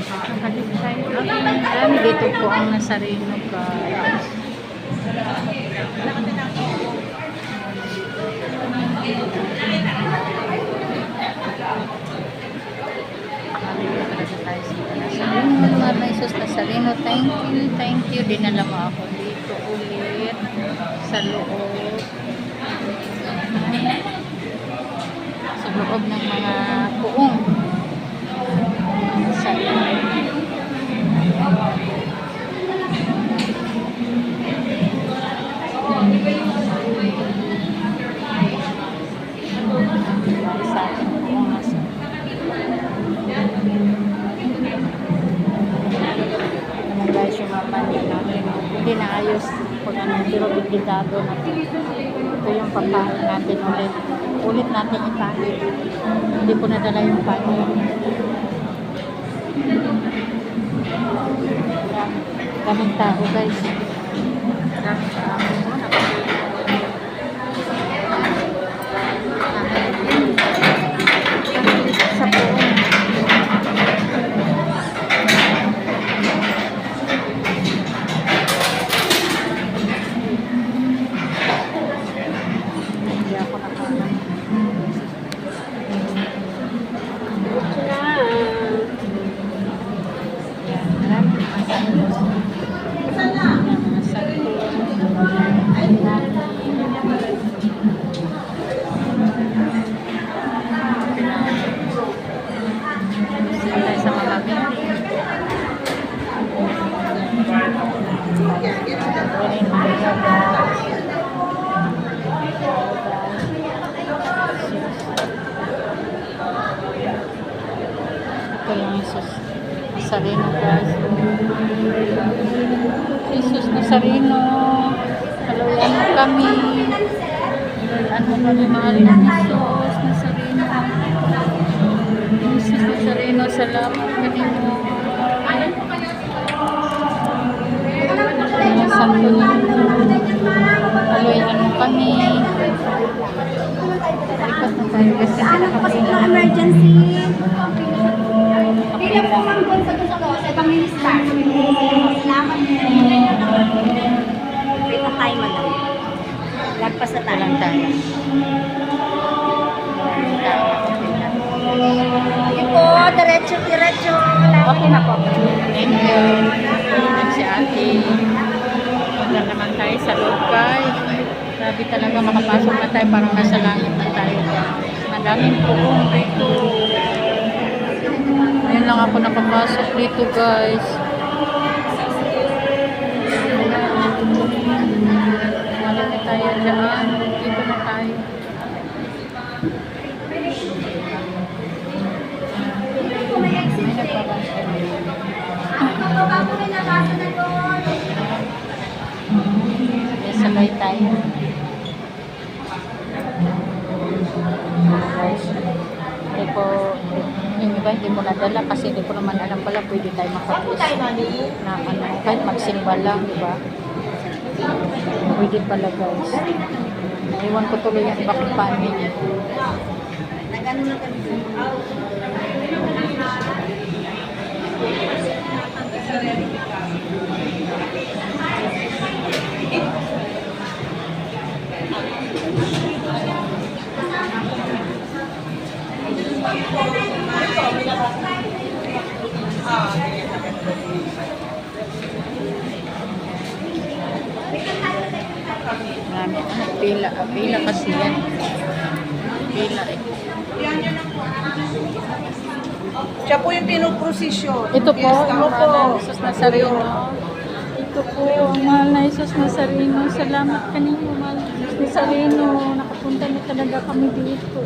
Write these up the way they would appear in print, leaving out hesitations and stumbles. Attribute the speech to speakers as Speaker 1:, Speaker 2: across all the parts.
Speaker 1: Nakalik tayo. Marami dito po ang Nazareno, guys. Mahal na Jesus Nazareno, thank you. Dinala mo ako dito ulit sa loob ng mga puong sa ating puong guys, yung mga panyo natin hindi naayos pag ano, pero bigligado natin. Ito yung pagkain natin ulit natin ipahin. Hindi ko nadala yung panyo. Daming tao, guys. Daming tao. Sa buong Jesus Nazareno, guys. Jesus Nazareno, haluan mo kami. Haluan mo kami, mahal na Jesus Nazareno. Jesus Nazareno, salamat kanimo. Santo niyo, haluan mo kami. Ikot na tayo kasi nakapila.
Speaker 2: Emergency. Pila po ma'am doon sa ibang minister. Salamat po. Wait na tayo, madam. Lagpas na tayo.
Speaker 1: Walang tayo.
Speaker 2: Sige po, diretso.
Speaker 1: Okay na po. Thank you. Si ate. Punta naman tayo sa loob, guys. Grabe talaga makapasok na tayo. Parang nasa langit na tayo. Madaming puong dito. Ngayon lang ako nakapasok dito, guys. Malaki tayo dyan. Dito na tayo. Sabay tayo. Hindi po, yung iba hindi mo nadala kasi hindi ko naman alam pala pwede tayo makapos na ano, kahit magsimba lang, di ba? Pwede pala, guys. Naiwan ko tuloy yung bakit paano niya.
Speaker 2: Nagano na kami.
Speaker 1: Marami. Pila kasi yan. Pila eh.
Speaker 3: Siya po yung pinuprosesyon.
Speaker 1: Ito po,
Speaker 3: Yes,
Speaker 1: ang mahal na Jesus Nazareno. Ito po, ang mahal na Jesus Nazareno. Salamat kanino, mahal na Jesus Nazareno. Nakapunta na talaga kami dito.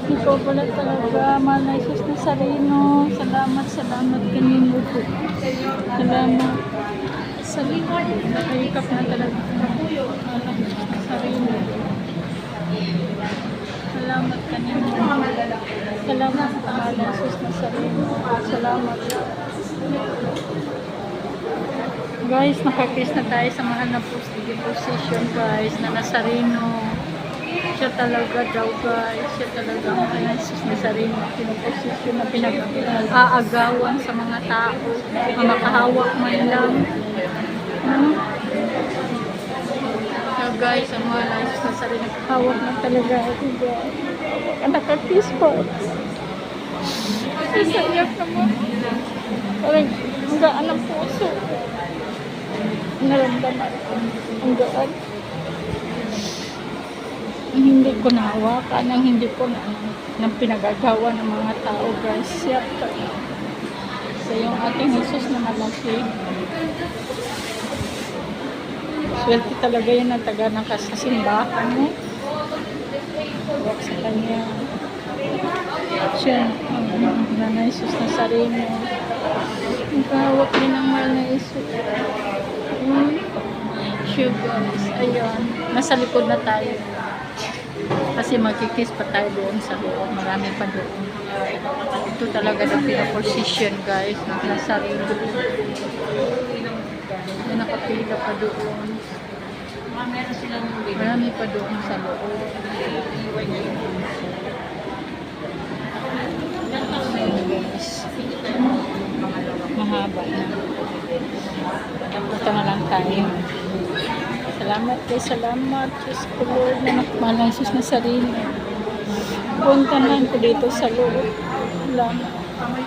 Speaker 1: Ikaw pala talaga, mahal na Jesus Nazareno. Salamat kanino po. Salamat. Nakayikap na talaga. Mahal na Jesus Nazareno. Salamat kanino. Salamat mahal na Jesus Nazareno. Salamat. Guys, nakakis na tayo sa mahal na position, guys, na Nazareno. Siya talaga daw guys, siya talaga ang kanyang Jesus na sarili, pinoposisyon na pinag-aagawan sa mga tao, na makahawak man lang. So guys, ang mga Jesus na sarili, nakahawak na talaga ako guys. Nakakis po. Isayak naman. Parang ang gaan ng puso. Naramdaman ko. Ang gaan. Ang hindi ko nahawakan, ang hindi ko nang pinagagawa ng mga tao guys. Siya sa yung ating Jesus na malaki. Swerte talaga yun ang taga ng kasasimbahan mo. Huwag sa kanya. Siya, na Jesus na sarili. Nagkahawak din ang mahal na Jesus. Siya guys, ayun. Nasa likod na tayo. Kasi magkikis pa tayo doon sa loob. Marami pa doon. Ito talaga na pinaposition guys. Nasa sarili. May nakapila pa doon. Marami pa doon sa loob. Mahaba na. Punta na lang tayo. Salamat kay salamat. Diyos ko Lord na nakamalang Jesus na sarili. Punta lang ko dito sa loob. Salamat.